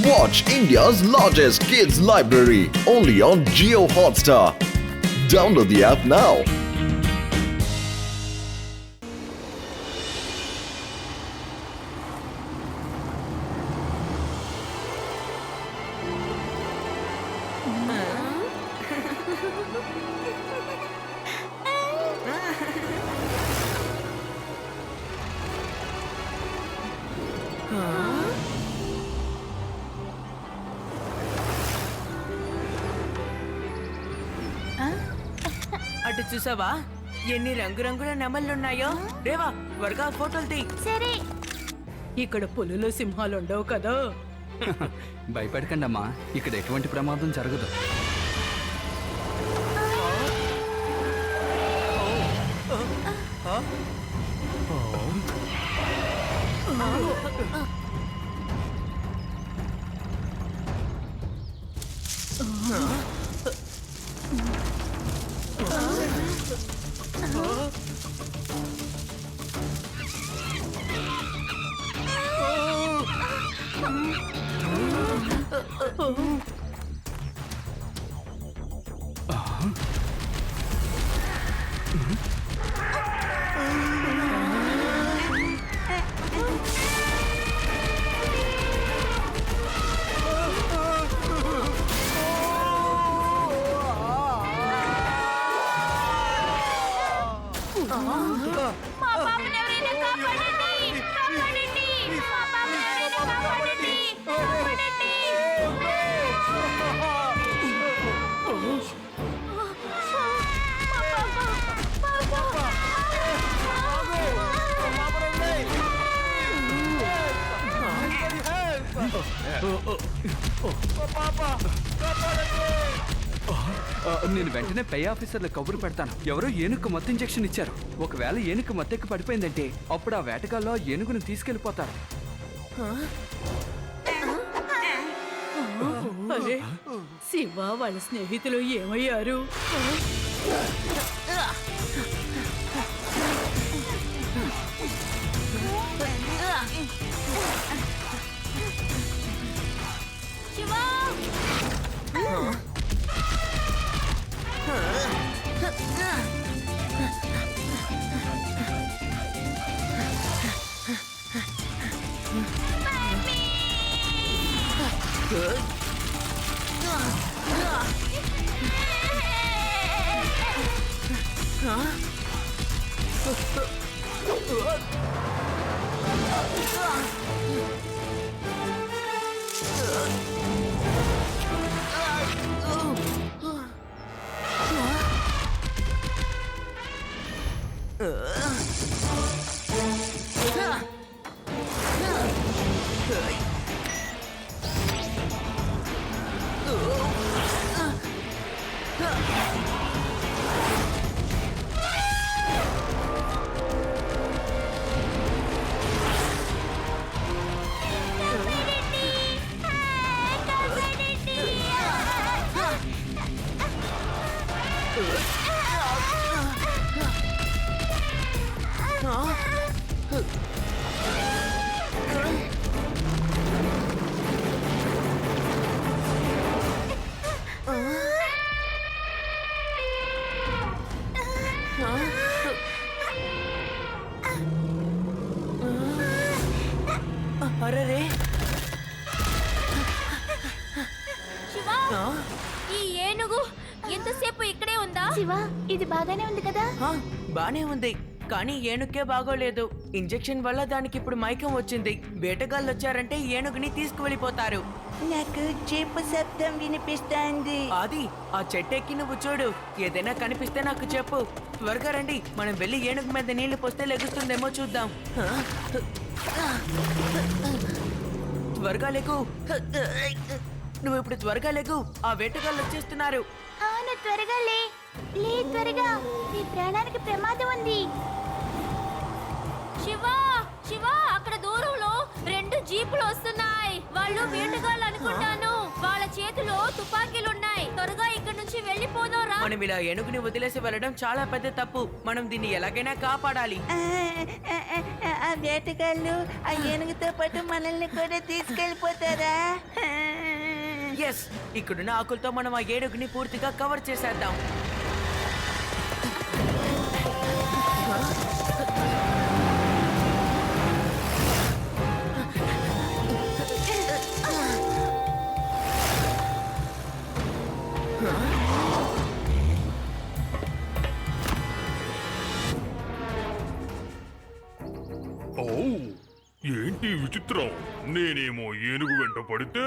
Watch India's largest kids library only on Jio Hotstar. Download the app now. అటు చూసావా ఎన్ని రంగురంగుల నెమళ్ళున్నాయో. రేవా త్వరగా ఫోటోలు తీ. సరే. ఇక్కడ పులులు సింహాలు ఉండవు కదా. భయపడకండి అమ్మా, ఇక్కడ ఎటువంటి ప్రమాదం జరగదు. మా పాపని ఎవరైనా కాపాడండి! కాపాడండి! మా పాపని ఎవరైనా కాపాడండి! కాపాడండి! మా పాప! నేను వెంటనే పై ఆఫీసర్లకు కబురు పెడతాను. ఎవరో ఏనుగు మత్తు ఇంజెక్షన్ ఇచ్చారు. ఒకవేళ ఏనుగు మత్తెక్కి పడిపోయిందంటే అప్పుడు ఆ వేటగాల్లో ఏనుగును తీసుకెళ్లిపోతారు. అరే, శివ వాళ్ళ స్నేహితులు ఏమయ్యారు? శివా! అరే శివా! ఈ ఏనుగు ఎంతసేపు ఇక్కడే ఉందా? శివా, ఇది బాగానే ఉంది కదా? బానే ఉంది, కానీ ఏనుగుకే బాగోలేదు. ఇంజెక్షన్ వల్ల దానికి ఇప్పుడు మైకం వచ్చింది. వేటగాళ్ళు వచ్చారంటే ఏనుగుని తీసుకువెళ్ళిపోతారు. నాకు జీపు శబ్దం వినిపిస్తోంది. ఆది, ఆ చెట్టెక్కి నువ్వు చూడు. ఏదైనా కనిపిస్తే నాకు చెప్పు. త్వరగా రండి, మనం వెళ్ళి ఏనుగు మీద నీళ్లు పోస్తే లెగుస్తుందేమో చూద్దాం. త్వరగా లేకు. నువ్వు ఇప్పుడు త్వరగా లేకు, ఆ వేటగాళ్ళు వచ్చేస్తున్నారు. అవును, త్వరగా లే. త్వరగా, నీ ప్రాణానికి ప్రమాదం ఉంది. శివా! శివా, అక్కడ దూరంలో 2 జీపులు వస్తున్నాయి. వాళ్ళు వేటగాళ్ళు అనుకుంటాను. వాళ్ళ చేతిలో తుపాకీలున్నాయి. త్వరగా ఇక్కడ నుంచి వెళ్ళిపోదాం. మనం ఇలా ఏనుగుని వదిలేసి వెళ్ళడం చాలా పెద్ద తప్పు. మనం దీన్ని ఎలాగైనా కాపాడాలి. ఆ వేటగాళ్ళు ఆ ఏనుగుతో పాటు మనల్ని కూడా తీసుకెళ్ళిపోతారా? ఎస్, ఇక్కడున్న ఆకులతో మనం ఆ ఏనుగుని పూర్తిగా కవర్ చేసేద్దాం. ఓ ఏంటి విచిత్రం, నేనేమో ఏనుగు వెంట పడితే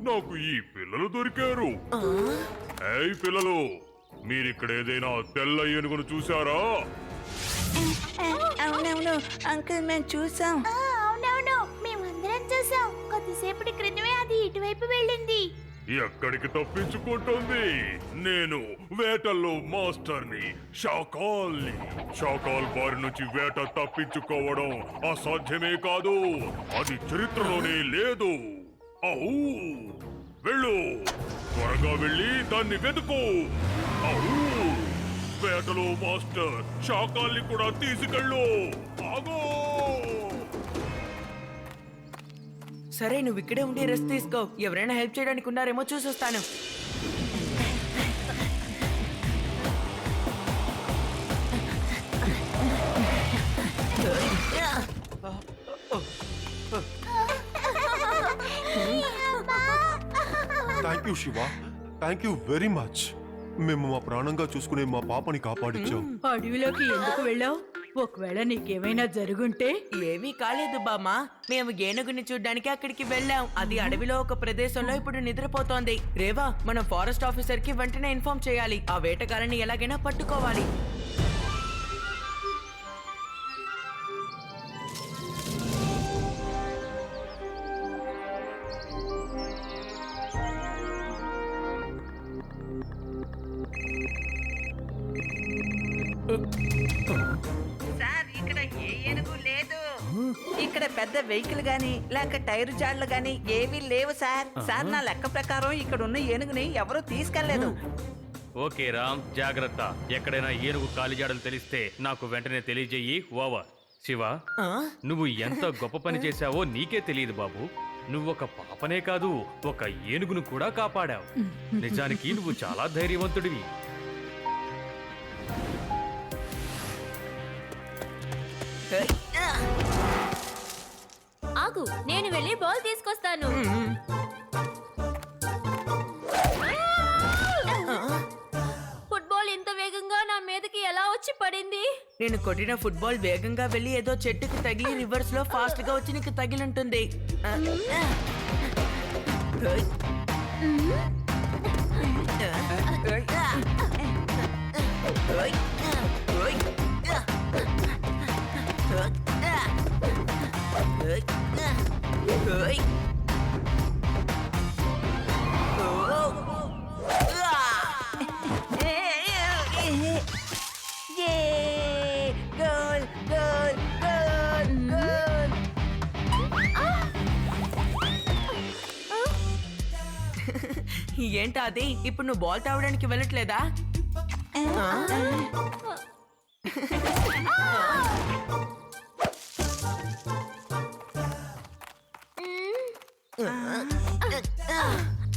నాకు ఈ పిల్లలు దొరికారు. ఏయ్ పిల్లలు, మీరిక్కడ ఏదైనా తెల్ల ఏనుగును చూసారా? అవునవును అంకుల్ మేము చూసాం. అవునవును, మేమందరం చూసాం. కొద్దిసేపటి క్రితమే అది ఇటువైపు వెళ్ళింది. ఎక్కడికి తప్పించుకుంటుంది? నేను వేటల్లో మాస్టర్ని, షాకాల్ని. షాకాల్ బారి నుంచి వేట తప్పించుకోవడం అసాధ్యమే కాదు, అది చరిత్రలోనే లేదు. ఔ వెళ్ళు, త్వరగా వెళ్ళి దాన్ని వెతుకు. ఔ వేటలో మాస్టర్ షాకాల్ని కూడా తీసుకెళ్ళు. ఆగో! సరే, నువ్వు ఇక్కడే ఉండి రెస్ట్ తీసుకో. ఎవరైనా హెల్ప్ చేయడానికి ఉన్నారేమో చూసొస్తాను. Thank you Shiva, thank you very much. మేము మా ప్రాణంగా చూసుకునే మా పాపని కాపాడించాం. అడవిలోకి ఎందుకు వెళ్ళావు? ఒకవేళ నీకేమైనా జరుగుంటే? ఏమీ కాలేదు బామ్మా, మేము ఏనుగుని చూడ్డానికి అక్కడికి వెళ్ళాం. అది అడవిలో ఒక ప్రదేశంలో ఇప్పుడు నిద్రపోతోంది. రేవా, మనం ఫారెస్ట్ ఆఫీసర్ కి వెంటనే ఇన్ఫార్మ్ చేయాలి. ఆ వేటగాళ్ళని ఎలాగైనా పట్టుకోవాలి. సార్ ఇక్కడ ఏ ఏనుగు లేదు. ఇక్కడ పెద్ద వెహికల్ గాని లేక టైర్ జాడ్లు గాని ఏవీ లేవు సార్. సార్ నా లెక్క ప్రకారం ఇక్కడ ఉన్న ఏనుగుని ఎవరూ తీసుకెళ్లేదు. ఓకే రామ్, జాగ్రత్త. ఎక్కడైనా ఏనుగు కాలిజాడలు తెలిస్తే నాకు వెంటనే తెలియజేయి. ఓవర్. శివ, నువ్వు ఎంత గొప్ప పని చేశావో నీకే తెలియదు బాబు. నువ్వొక పాపనే కాదు, ఒక ఏనుగును కూడా కాపాడావు. నిజానికి నువ్వు చాలా ధైర్యవంతుడివి. ఆగు, నేను వెళ్ళి బాల్ తీసుకొస్తాను. ఫుట్బాల్ ఇంత వేగంగా నా మీదకి ఎలా వచ్చి పడింది? నేను కొట్టిన ఫుట్బాల్ వేగంగా వెళ్ళి ఏదో చెట్టుకి తగిలి రివర్స్ లో ఫాస్ట్ గా వచ్చి నీకు తగిలింటుంది. Goal goal goal goal. ఏంటా అది? ఇప్పుడు నువ్వు బాల్ తావడానికి వెళ్ళట్లేదా?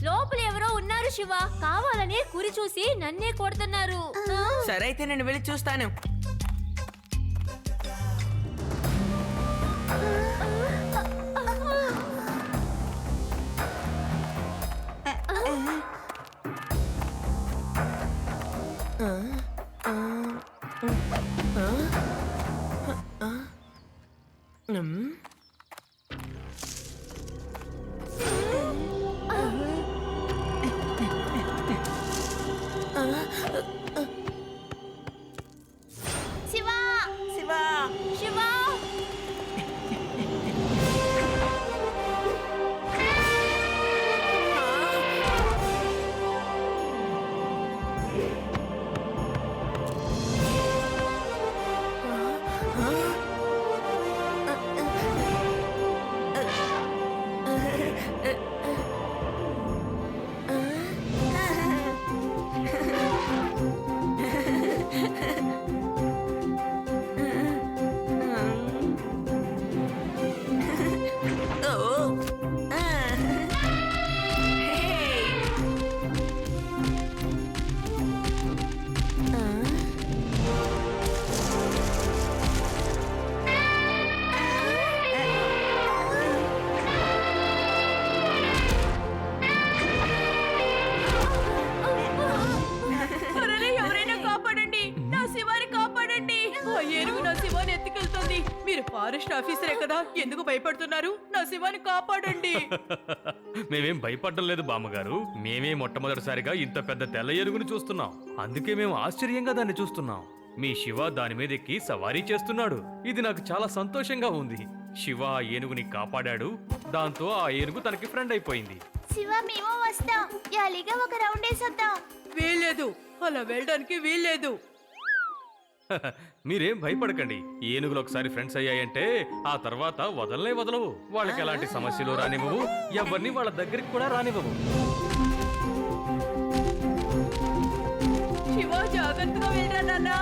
లోపల ఎవరో ఉన్నారు శివ. కావాలనే కురి చూసి నన్నే కొడుతున్నారు. సరే అయితే నేను వెళ్ళి చూస్తాను. ఆఫీసరే కదా, ఎందుకు భయపడుతున్నారు? నా శివాని కాపాడండి. మేమేం భయపడడం లేదు బామ్మగారు. మేమే మొట్టమొదటిసారిగా ఇంత పెద్ద తెల్ల ఏనుగుని చూస్తున్నాం. అందుకే మేము ఆశ్చర్యంగా దాన్ని చూస్తున్నాం. మీ శివ దాని మీద ఎక్కి సవారీ చేస్తున్నాడు. ఇది నాకు చాలా సంతోషంగా ఉంది. శివ ఆ ఏనుగుని కాపాడాడు. దాంతో ఆ ఏనుగు తనకి ఫ్రెండ్ అయిపోయింది. శివ మేము వస్తాం, జాలీగా ఒక రౌండ్ వేసొద్దాం. వీల్లేదు, అలా వెళ్ళడానికి వీల్లేదు. మీరేం భయపడకండి. ఏనుగులు ఒకసారి ఫ్రెండ్స్ అయ్యాయంటే ఆ తర్వాత వదలనే వదలవు. వాళ్ళకి ఎలాంటి సమస్యలు రానివ్వవు, ఎవరిని వాళ్ళ దగ్గరికి కూడా రానివ్వవు. శివ జాగ్రత్తగా వెళ్ళరా నాన్నా.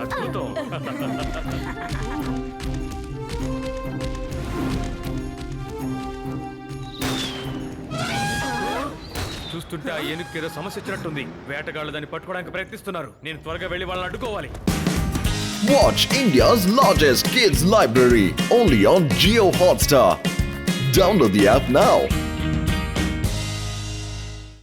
అద్భుతం. చూస్తుంటే ఆ ఏనుగుకి ఏదో సమస్య వచ్చినట్టుంది. వేటగాళ్ళు దాన్ని పట్టుకోవడానికి ప్రయత్నిస్తున్నారు. నేను త్వరగా వెళ్ళి వాళ్ళని అడ్డుకోవాలి. Watch India's largest kids library only on Geo Hotstar. Download the app now.